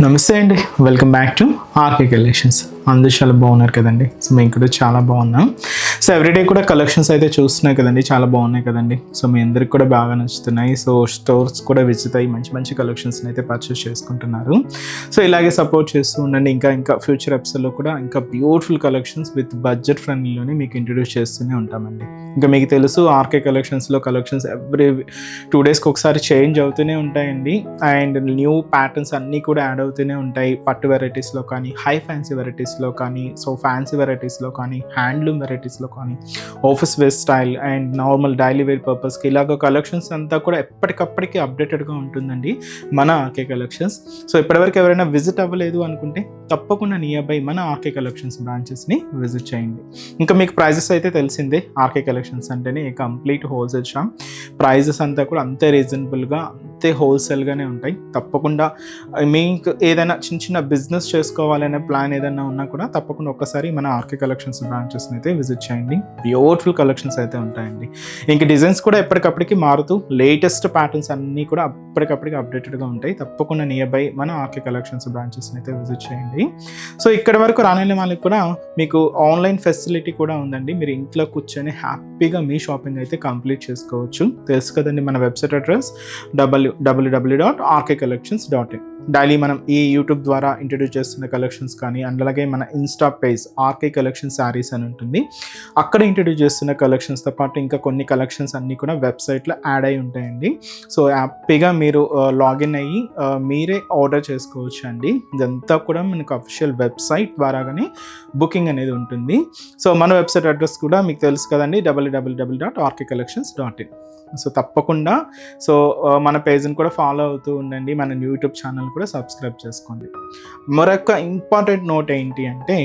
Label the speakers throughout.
Speaker 1: నమస్తే అండి, welcome back to RK collections. అందరూ చాలా బాగున్నారు కదండి. సో మేము కూడా చాలా బాగున్నాం. సో ఎవ్రీడే కూడా కలెక్షన్స్ అయితే చూస్తున్నాయి కదండి, చాలా బాగున్నాయి కదండి. సో మీ అందరికి కూడా బాగా నచ్చుతున్నాయి. సో స్టోర్స్ కూడా విజిట్ అయ్యి మంచి మంచి కలెక్షన్స్ని అయితే పర్చేస్ చేసుకుంటున్నారు. సో ఇలాగే సపోర్ట్ చేస్తూ ఉండండి. ఇంకా ఫ్యూచర్ ఎపిసోడ్లో కూడా ఇంకా బ్యూటిఫుల్ కలెక్షన్స్ విత్ బడ్జెట్ ఫ్రెండ్లీలోనే మీకు ఇంట్రడ్యూస్ చేస్తూనే ఉంటామండి. ఇంకా మీకు తెలుసు ఆర్కే కలెక్షన్స్లో కలెక్షన్స్ ఎవ్రీ 2 daysకి ఒకసారి చేంజ్ అవుతూనే ఉంటాయండి. అండ్ న్యూ ప్యాటర్న్స్ అన్నీ కూడా యాడ్ అవుతూనే ఉంటాయి. పట్టు వెరైటీస్లో కానీ, హై ఫ్యాన్సీ వెరైటీస్లో కానీ, సో ఫ్యాన్సీ వెరైటీస్లో కానీ, హ్యాండ్లూమ్ వెరైటీస్లో కానీ, office wear style and normal daily wear పర్పస్కి ఇలాగ కలెక్షన్స్ అంతా కూడా ఎప్పటికప్పటికి అప్డేటెడ్గా ఉంటుందండి మన ఆర్కే కలెక్షన్స్. సో ఇప్పటివరకు ఎవరైనా విజిట్ అవ్వలేదు అనుకుంటే తప్పకుండా నియర్ బై మన ఆర్కే కలెక్షన్స్ బ్రాంచెస్ని విజిట్ చేయండి. ఇంకా మీకు ప్రైజెస్ అయితే తెలిసిందే. ఆర్కే కలెక్షన్స్ అంటేనే కంప్లీట్ హోల్సేల్ షాప్. ప్రైజెస్ అంతా కూడా అంతే రీజనబుల్గా, అంతే హోల్సేల్గానే ఉంటాయి. తప్పకుండా మీకు ఏదైనా చిన్న బిజినెస్ చేసుకోవాలనే ప్లాన్ ఏదైనా ఉన్నా కూడా తప్పకుండా ఒక్కసారి మన ఆర్కే కలెక్షన్స్ బ్రాంచెస్ని అయితే విజిట్ చేయండి. బ్యూటిఫుల్ కలెక్షన్స్ అయితే ఉంటాయండి. ఇంక డిజైన్స్ కూడా ఎప్పటికప్పటికి మారుతూ లేటెస్ట్ ప్యాటర్న్స్ అన్నీ కూడా ఎప్పటికప్పటికి అప్డేటెడ్గా ఉంటాయి. తప్పకుండా నియర్ బై మన ఆర్కే కలెక్షన్స్ బ్రాంచెస్ని అయితే విజిట్ చేయండి. సో ఇక్కడ వరకు రాని వాళ్ళకి కూడా మీకు ఆన్లైన్ ఫెసిలిటీ కూడా ఉందండి. మీరు ఇంట్లో కూర్చొని హ్యాపీగా మీ షాపింగ్ అయితే కంప్లీట్ చేసుకోవచ్చు. తెలుసు కదండి మన వెబ్సైట్ అడ్రస్ www.rkcollections.in. డైలీ మనం ఈ యూట్యూబ్ ద్వారా ఇంట్రడ్యూస్ చేస్తున్న కలెక్షన్స్ కానీ, అండ్ అలాగే మన insta page RK collection saris అని ఉంటుంది, అక్కడ ఇంట్రడ్యూస్ చేస్తున్న కలెక్షన్స్తో పాటు ఇంకా కొన్ని కలెక్షన్స్ అన్నీ కూడా వెబ్సైట్లో యాడ్ అయి ఉంటాయండి. సో హ్యాపీగా మీరు లాగిన్ అయ్యి మీరే ఆర్డర్ చేసుకోవచ్చు అండి. ఇదంతా కూడా మనకు అఫీషియల్ వెబ్సైట్ ద్వారాగానే బుకింగ్ అనేది ఉంటుంది. సో మన వెబ్సైట్ అడ్రస్ కూడా మీకు తెలుసు కదండి, www.rkcollections.in. సో తప్పకుండా మన పేజ్ని కూడా ఫాలో అవుతూ ఉండండి. మన యూట్యూబ్ ఛానల్ కూడా సబ్స్క్రైబ్ చేసుకోండి. మరొక ఇంపార్టెంట్ నోట్ ఏంటి అంటే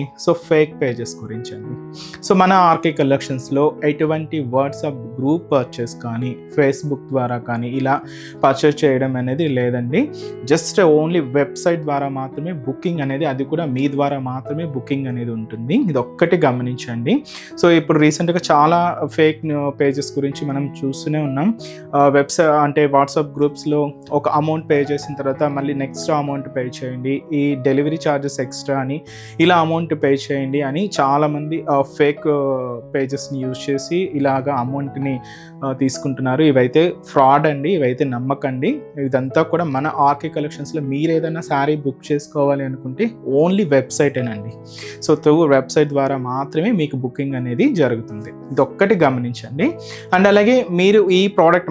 Speaker 1: ఫేక్ పేజెస్ గురించి అండి. సో మన ఆర్కే కలెక్షన్స్లో ఎటువంటి వాట్సాప్ గ్రూప్ పర్చేస్ కానీ, ఫేస్బుక్ ద్వారా కానీ ఇలా పర్చేస్ చేయడం అనేది లేదండి. జస్ట్ ఓన్లీ వెబ్సైట్ ద్వారా మాత్రమే బుకింగ్ అనేది, అది కూడా మీ ద్వారా మాత్రమే బుకింగ్ అనేది ఉంటుంది. ఇది ఒక్కటి గమనించండి. సో ఇప్పుడు రీసెంట్గా చాలా ఫేక్ పేజెస్ గురించి మనం చూస్తూనే ఉన్నాం. వెబ్సైట్ అంటే వాట్సాప్ గ్రూప్స్లో ఒక అమౌంట్ పే చేసిన తర్వాత మళ్ళీ నెక్స్ట్ అమౌంట్ పే చేయండి, ఈ డెలివరీ ఛార్జెస్ ఎక్స్ట్రా అని, ఇలా అమౌంట్ పే చేయండి అని చాలామంది ఫేక్ పేజెస్ని యూజ్ చేసి ఇలాగా అమౌంట్ని తీసుకుంటున్నారు. ఇవైతే ఫ్రాడ్ అండి, ఇవైతే నమ్మకండి. ఇదంతా కూడా మన ఆర్కే కలెక్షన్స్లో మీరు ఏదైనా శారీ బుక్ చేసుకోవాలి అనుకుంటే ఓన్లీ వెబ్సైటేనండి. సో త్రూ వెబ్సైట్ ద్వారా మాత్రమే మీకు బుకింగ్ అనేది జరుగుతుంది. ఇది ఒక్కటి గమనించండి. అండ్ అలాగే మీరు ఈ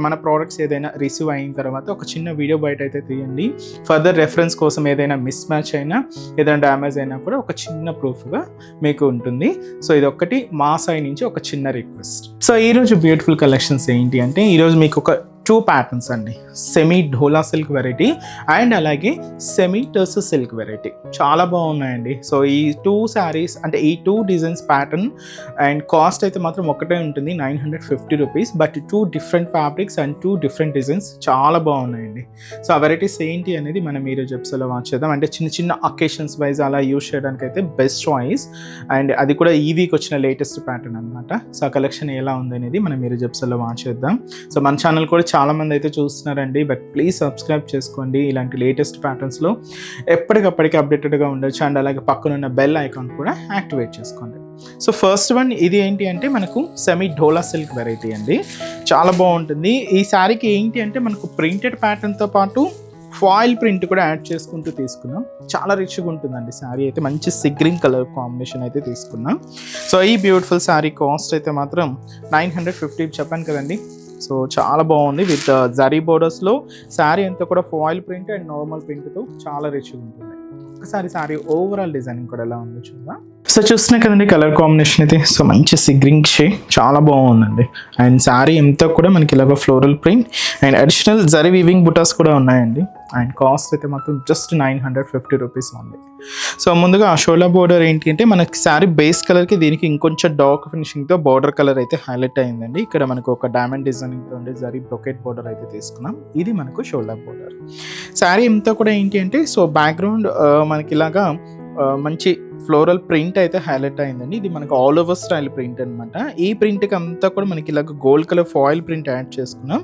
Speaker 1: మన ప్రోడక్ట్స్ ఏదైనా రిసీవ్ అయిన తర్వాత ఒక చిన్న వీడియో బయట అయితే తీయండి. ఫర్దర్ రెఫరెన్స్ కోసం ఏదైనా మిస్ మ్యాచ్ అయినా, ఏదైనా డ్యామేజ్ అయినా కూడా ఒక చిన్న ప్రూఫ్గా మీకు ఉంటుంది. సో ఇది ఒక్కటి మా సైడ్ నుంచి ఒక చిన్న రిక్వెస్ట్. సో ఈరోజు బ్యూటిఫుల్ కలెక్షన్స్ ఏంటి అంటే, ఈరోజు మీకు ఒక 2 ప్యాటర్న్స్ అండి. Semi Dola silk variety and అలాగే సెమీ టర్స్ సిల్క్ వెరైటీ చాలా బాగున్నాయండి. సో ఈ 2 శారీస్ అంటే ఈ 2 డిజైన్స్ ప్యాటర్న్ అండ్ కాస్ట్ అయితే మాత్రం ఒకటే ఉంటుంది, 950 rupees. But 2 different fabrics and 2 different designs చాలా బాగున్నాయండి. సో ఆ వెరైటీస్ ఏంటి అనేది మనం ఈరోజు ఎపిసోడ్లో వాచ్ చేద్దాం. అంటే చిన్న అకేషన్స్ వైజ్ అలా యూజ్ చేయడానికి అయితే బెస్ట్ చాయిస్. అండ్ అది కూడా ఈ వీక్ వచ్చిన లేటెస్ట్ ప్యాటర్న్ అనమాట. సో ఆ కలెక్షన్ ఎలా ఉంది అనేది మనం ఈరోజు ఎపిసోడ్లో వాచ్ చేద్దాం. సో మన ఛానల్ కూడా చాలామంది అయితే చూస్తున్నారండి, బట్ ప్లీజ్ సబ్స్క్రైబ్ చేసుకోండి. ఇలాంటి లేటెస్ట్ ప్యాటర్న్స్లో ఎప్పటికప్పటికి అప్డేటెడ్గా ఉండొచ్చు. అండ్ అలాగే పక్కనున్న బెల్ ఐకాన్ కూడా యాక్టివేట్ చేసుకోండి. సో ఫస్ట్ వన్ ఇది ఏంటి అంటే మనకు సెమీ ఢోలా సిల్క్ వెరైటీ అండి. చాలా బాగుంటుంది. ఈ శారీకి ఏంటి అంటే మనకు ప్రింటెడ్ ప్యాటర్న్తో పాటు ఫాయిల్ ప్రింట్ కూడా యాడ్ చేసుకుంటూ తీసుకున్నాం. చాలా రిచ్గా ఉంటుందండి శారీ అయితే. మంచి గ్రీన్ కలర్ కాంబినేషన్ అయితే తీసుకున్నాం. సో ఈ బ్యూటిఫుల్ శారీ కాస్ట్ అయితే మాత్రం 950 చెప్పాను కదండి. సో చాలా బాగుంది. విత్ జరీ బోర్డర్స్లో శారీ అంతా కూడా ఫాయిల్ ప్రింట్ అండ్ నార్మల్ ప్రింట్తో చాలా రిచ్గా ఉంటుంది. ఒకసారి శారీ ఓవరాల్ డిజైనింగ్ కూడా ఎలా ఉందో చూద్దాం. సో చూస్తున్నాయి కదండి కలర్ కాంబినేషన్ అయితే. సో మంచి గ్రీన్ షేడ్ చాలా బాగుందండి. అండ్ శారీ అంతా కూడా మనకి ఇలాగ floral print and additional zari weaving butas కూడా ఉన్నాయండి. అండ్ కాస్ట్ అయితే మాత్రం జస్ట్ 950 రూపీస్ ఉంది. సో ముందుగా ఆ షోలా బోర్డర్ ఏంటి అంటే మనకి శారీ బేస్ కలర్కి దీనికి ఇంకొంచెం డార్క్ ఫినిషింగ్తో బార్డర్ కలర్ అయితే హైలైట్ అయిందండి. ఇక్కడ మనకు ఒక డైమండ్ డిజైనింగ్తో ఉండే జరీ బ్రొకెట్ బోర్డర్ అయితే తీసుకున్నాం. ఇది మనకు షోలా బోర్డర్. శారీ అంతా కూడా ఏంటి అంటే సో బ్యాక్గ్రౌండ్ మనకి ఇలాగా మంచి ఫ్లోరల్ ప్రింట్ అయితే హైలైట్ అయిందండి. ఇది మనకు ఆల్ ఓవర్ స్టైల్ ప్రింట్ అనమాట. ఈ ప్రింట్కి అంతా కూడా మనకి ఇలాగ gold colour foil print add చేసుకున్నాం.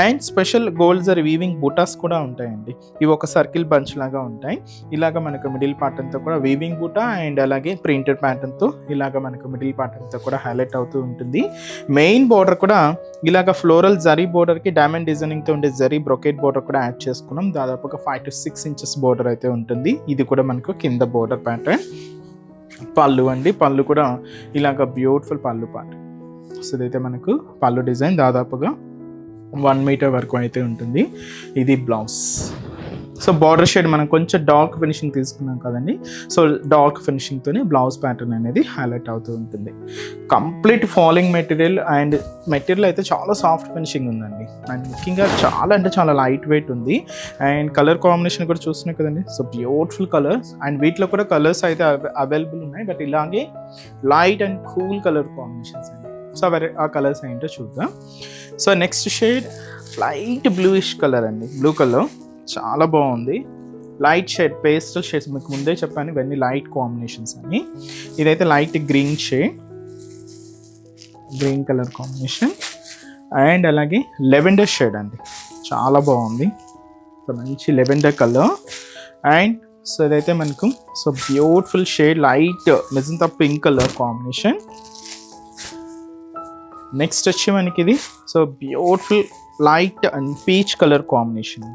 Speaker 1: And special gold zari weaving butas కూడా ఉంటాయండి. ఇవి ఒక సర్కిల్ బంచ్ లాగా ఉంటాయి. ఇలాగ మనకు మిడిల్ పార్ట్ అంతా కూడా వీవింగ్ బూటా అండ్ అలాగే ప్రింటెడ్ ప్యాటర్న్తో ఇలాగ మనకు మిడిల్ పార్ట్ అంతా కూడా హైలైట్ అవుతూ ఉంటుంది. మెయిన్ బోర్డర్ కూడా ఇలాగ ఫ్లోరల్ జరీ బోర్డర్కి డైమండ్ డిజైనింగ్తో ఉండే జరీ బ్రొకెట్ బోర్డర్ కూడా యాడ్ చేసుకున్నాం. దాదాపుగా 5 to 6 inches బోర్డర్ అయితే ఉంటుంది. ఇది కూడా మనకు కింద బోర్డర్ ప్యాటర్న్. పళ్ళు అండి, పళ్ళు కూడా ఇలాగ బ్యూటిఫుల్ పళ్ళు పార్ట్. సో ఇదైతే మనకు పళ్ళు డిజైన్ దాదాపుగా 1 meter వరకు అయితే ఉంటుంది. ఇది బ్లౌజ్. సో బార్డర్ షేడ్ మనం కొంచెం డార్క్ ఫినిషింగ్ తీసుకున్నాం కదండి. సో డార్క్ ఫినిషింగ్తోనే బ్లౌజ్ ప్యాటర్న్ అనేది హైలైట్ అవుతూ ఉంటుంది. Complete falling material and material అయితే చాలా సాఫ్ట్ ఫినిషింగ్ ఉందండి. అండ్ ముఖ్యంగా చాలా అంటే చాలా లైట్ వెయిట్ ఉంది. అండ్ కలర్ కాంబినేషన్ కూడా చూస్తున్నాం కదండి. So beautiful colours. అండ్ వీటిలో కూడా కలర్స్ అయితే అవైలబుల్ ఉన్నాయి. బట్ ఇలాగే light and cool colour combinations అండి. సో ఆ కలర్స్ ఏంటో చూద్దాం. So next shade light bluish colour అండి. బ్లూ కలర్ చాలా బాగుంది. Light shade, pastel shades. మీకు ముందే చెప్పాను ఇవన్నీ లైట్ కాంబినేషన్స్ అని. ఇదైతే light green shade, green colour combination. And అలాగే లెవెండర్ షేడ్ అండి, చాలా బాగుంది. సో మంచి లెవెండర్ కలర్. అండ్ సో ఇదైతే మనకు so beautiful shade light magenta pink colour combination. Next వచ్చి మనకి ఇది so beautiful light and peach colour combination.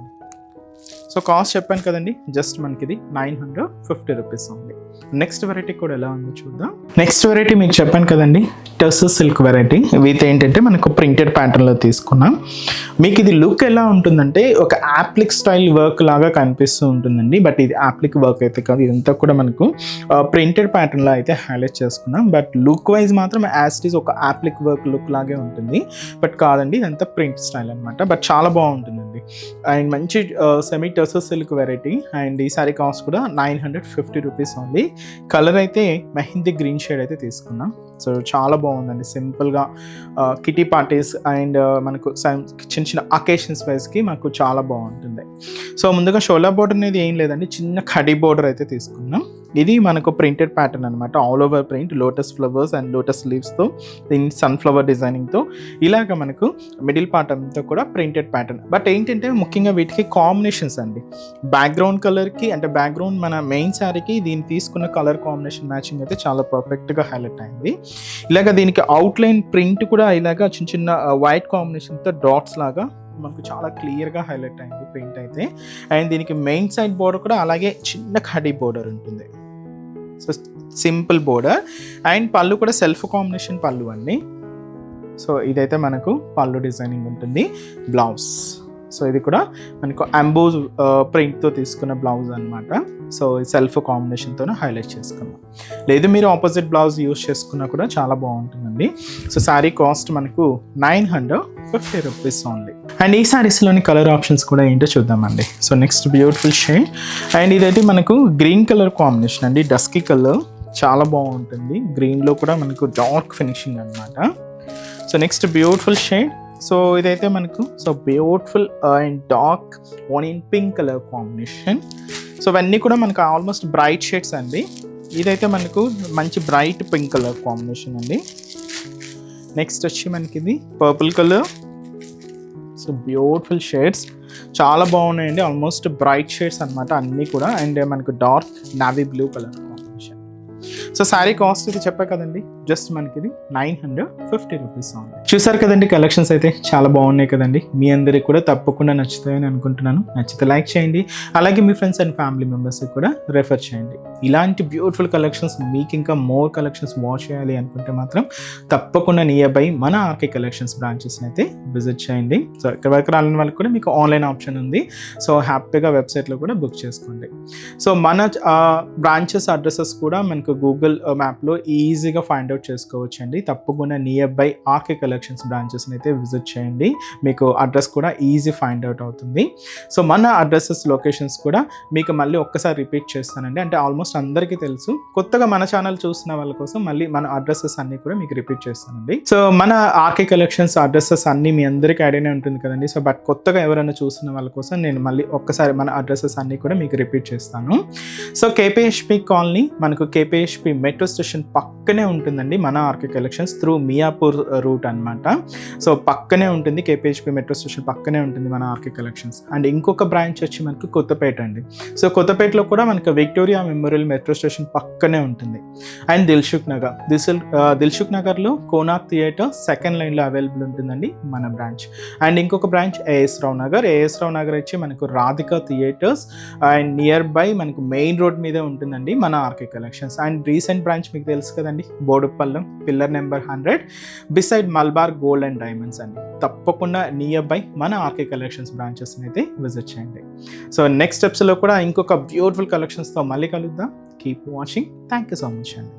Speaker 1: So cost చెప్పాను కదండి, జస్ట్ మనకి ఇది 950 rupees ఉంది. నెక్స్ట్ వెరైటీ కూడా ఎలా ఉందో చూద్దాం. నెక్స్ట్ వెరైటీ మీకు చెప్పాను కదండి, టస్సర్ సిల్క్ వెరైటీ. విత్ ఏంటంటే మనకు ప్రింటెడ్ ప్యాటర్న్లో తీసుకున్నాం. మీకు ఇది లుక్ ఎలా ఉంటుందంటే ఒక యాప్లిక్ స్టైల్ వర్క్ లాగా కనిపిస్తూ ఉంటుందండి. బట్ ఇది యాప్లిక్ వర్క్ అయితే కాదు, ఇదంతా కూడా మనకు ప్రింటెడ్ ప్యాటర్న్లో అయితే హైలైట్ చేసుకున్నాం. బట్ లుక్ వైజ్ మాత్రం యాజ్ ఇట్ ఈస్ ఒక యాప్లిక్ వర్క్ లుక్ లాగే ఉంటుంది. బట్ కాదండి, ఇదంతా ప్రింట్ స్టైల్ అనమాట. బట్ చాలా బాగుంటుందండి. అండ్ మంచి semi tussar silk variety. And ఈ సారీ కాస్ట్ కూడా 950 rupees ఉంది. కలర్ అయితే మెహందీ గ్రీన్ షేడ్ అయితే తీసుకున్నాం. సో చాలా బాగుందండి. సింపుల్గా కిటీ పార్టీస్ అండ్ మనకు చిన్న చిన్న అకేషన్స్ వైజ్కి మాకు చాలా బాగుంటుంది. సో ముందుగా షోలా బోర్డర్ అనేది ఏం లేదండి, చిన్న కడీ బోర్డర్ అయితే తీసుకున్నాం. ఇది మనకు ప్రింటెడ్ ప్యాటర్న్ అనమాట. All over print, lotus flowers and lotus లీవ్స్తో, దీని సన్ఫ్లవర్ డిజైనింగ్తో ఇలాగ మనకు మిడిల్ పార్ట్ అంతా కూడా ప్రింటెడ్ ప్యాటర్న్. బట్ ఏంటంటే ముఖ్యంగా వీటికి కాంబినేషన్స్ అండి. బ్యాక్గ్రౌండ్ కలర్కి అంటే బ్యాక్గ్రౌండ్ మన మెయిన్ శారీకి దీన్ని తీసుకున్న కలర్ కాంబినేషన్ మ్యాచింగ్ అయితే చాలా పర్ఫెక్ట్గా హైలైట్ అయింది. ఇలాగ దీనికి అవుట్లైన్ ప్రింట్ కూడా ఇలాగ చిన్న చిన్న వైట్ కాంబినేషన్తో డాట్స్ లాగా మనకు చాలా క్లియర్గా హైలైట్ అయింది ప్రింట్ అయితే. అండ్ దీనికి మెయిన్ సైడ్ బోర్డర్ కూడా అలాగే చిన్న కడీ బోర్డర్ ఉంటుంది. So simple border. అండ్ పళ్ళు కూడా సెల్ఫ్ కాంబినేషన్ పళ్ళు అండి. సో ఇదైతే మనకు పళ్ళు డిజైనింగ్ ఉంటుంది. బ్లౌజ్ సో ఇది కూడా మనకు అంబోజ్ ప్రింట్తో తీసుకున్న బ్లౌజ్ అనమాట. సో సెల్ఫ్ కాంబినేషన్తోనే హైలైట్ చేసుకున్నాం. లేదు మీరు ఆపోజిట్ బ్లౌజ్ యూస్ చేసుకున్నా కూడా చాలా బాగుంటుందండి. సో శారీ కాస్ట్ మనకు 950 rupees ఓన్లీ. అండ్ ఈ శారీస్లోని కలర్ ఆప్షన్స్ కూడా ఏంటో చూద్దామండి. So next beautiful shade. And ఇదైతే మనకు గ్రీన్ కలర్ కాంబినేషన్ అండి, డస్కీ కలర్, చాలా బాగుంటుంది. గ్రీన్లో కూడా మనకు డార్క్ ఫినిషింగ్ అనమాట. So next beautiful shade. So ఇదైతే మనకు so beautiful and dark onion pink colour combination. So ఇవన్నీ కూడా మనకు ఆల్మోస్ట్ బ్రైట్ షేడ్స్ అండి. ఇదైతే మనకు మంచి బ్రైట్ పింక్ కలర్ కాంబినేషన్ అండి. నెక్స్ట్ వచ్చి మనకి ఇది purple colour. So beautiful shades, చాలా బాగున్నాయండి. ఆల్మోస్ట్ బ్రైట్ షేడ్స్ అనమాట అన్నీ కూడా. అండ్ మనకు dark navy blue colour combination. So sari cost ఇది చెప్పా కదండి, జస్ట్ మనకి ఇది 950 rupees ఉంది. చూసారు కదండి, కలెక్షన్స్ అయితే చాలా బాగున్నాయి కదండి. మీ అందరికి కూడా తప్పకుండా నచ్చుతాయని అనుకుంటున్నాను. నచ్చితే లైక్ చేయండి, అలాగే మీ ఫ్రెండ్స్ అండ్ ఫ్యామిలీ మెంబర్స్కి కూడా రెఫర్ చేయండి. ఇలాంటి బ్యూటిఫుల్ కలెక్షన్స్ మీకు ఇంకా మోర్ కలెక్షన్స్ వాచ్ చేయాలి అనుకుంటే మాత్రం తప్పకుండా నియర్ బై మన ఆర్కే కలెక్షన్స్ బ్రాంచెస్ని అయితే విజిట్ చేయండి. సో ఇక్కడ వరకు రాలని వాళ్ళకి కూడా మీకు ఆన్లైన్ ఆప్షన్ ఉంది. సో హ్యాపీగా వెబ్సైట్లో కూడా బుక్ చేసుకోండి. సో మన బ్రాంచెస్ అడ్రసెస్ కూడా మనకు గూగుల్ గూగుల్ మ్యాప్లో ఈజీగా ఫైండ్ అవుట్ చేసుకోవచ్చు అండి. తప్పకుండా నియర్ బై ఆర్కే కలెక్షన్స్ బ్రాంచెస్ని అయితే విజిట్ చేయండి, మీకు అడ్రస్ కూడా ఈజీ ఫైండ్ అవుట్ అవుతుంది. సో మన అడ్రసెస్ లొకేషన్స్ కూడా మీకు మళ్ళీ ఒక్కసారి రిపీట్ చేస్తానండి, అంటే ఆల్మోస్ట్ అందరికీ తెలుసు. కొత్తగా మన ఛానల్ చూసిన వాళ్ళ కోసం మళ్ళీ మన అడ్రసెస్ అన్నీ కూడా మీకు రిపీట్ చేస్తానండి. సో మన ఆర్కే కలెక్షన్స్ అడ్రసెస్ అన్నీ మీ అందరికీ ఐడియానే ఉంటుంది కదండి. సో బట్ కొత్తగా ఎవరైనా చూసిన వాళ్ళ కోసం నేను మళ్ళీ ఒక్కసారి మన అడ్రసెస్ అన్నీ కూడా మీకు రిపీట్ చేస్తాను. సో కేపీహెచ్పి కాలనీ మనకు కేపీహెచ్పి మెట్రో స్టేషన్ పక్కనే ఉంటుందండి మన RK collections, through Miyapur route అనమాట. సో పక్కనే ఉంటుంది, కేపీహెచ్పి మెట్రో స్టేషన్ పక్కనే ఉంటుంది మన ఆర్కే కలెక్షన్స్. అండ్ ఇంకొక బ్రాంచ్ వచ్చి మనకు కొత్తపేట అండి. సో కొత్తపేటలో కూడా మనకు విక్టోరియా మెమోరియల్ మెట్రో స్టేషన్ పక్కనే ఉంటుంది. అండ్ దిల్సుఖ్ నగర్లో కోనాక్ థియేటర్ సెకండ్ లైన్లో అవైలబుల్ ఉంటుందండి మన బ్రాంచ్. అండ్ ఇంకొక బ్రాంచ్ ఏఎస్ రావు నగర్ వచ్చి మనకు Radhika theatres and near by మనకు మెయిన్ రోడ్ మీదే ఉంటుందండి మన RK collections. And recent branch మీకు తెలుసు కదండి, Boduppal pillar number 100 beside Malabar gold and diamonds అండి. తప్పకుండా నియర్ బై మన ఆర్కే కలెక్షన్స్ బ్రాంచెస్ని అయితే విజిట్ చేయండి. సో నెక్స్ట్ స్టెప్స్లో కూడా ఇంకొక బ్యూటిఫుల్ కలెక్షన్స్తో మళ్ళీ కలుద్దాం. Keep watching. Thank you so much అండి.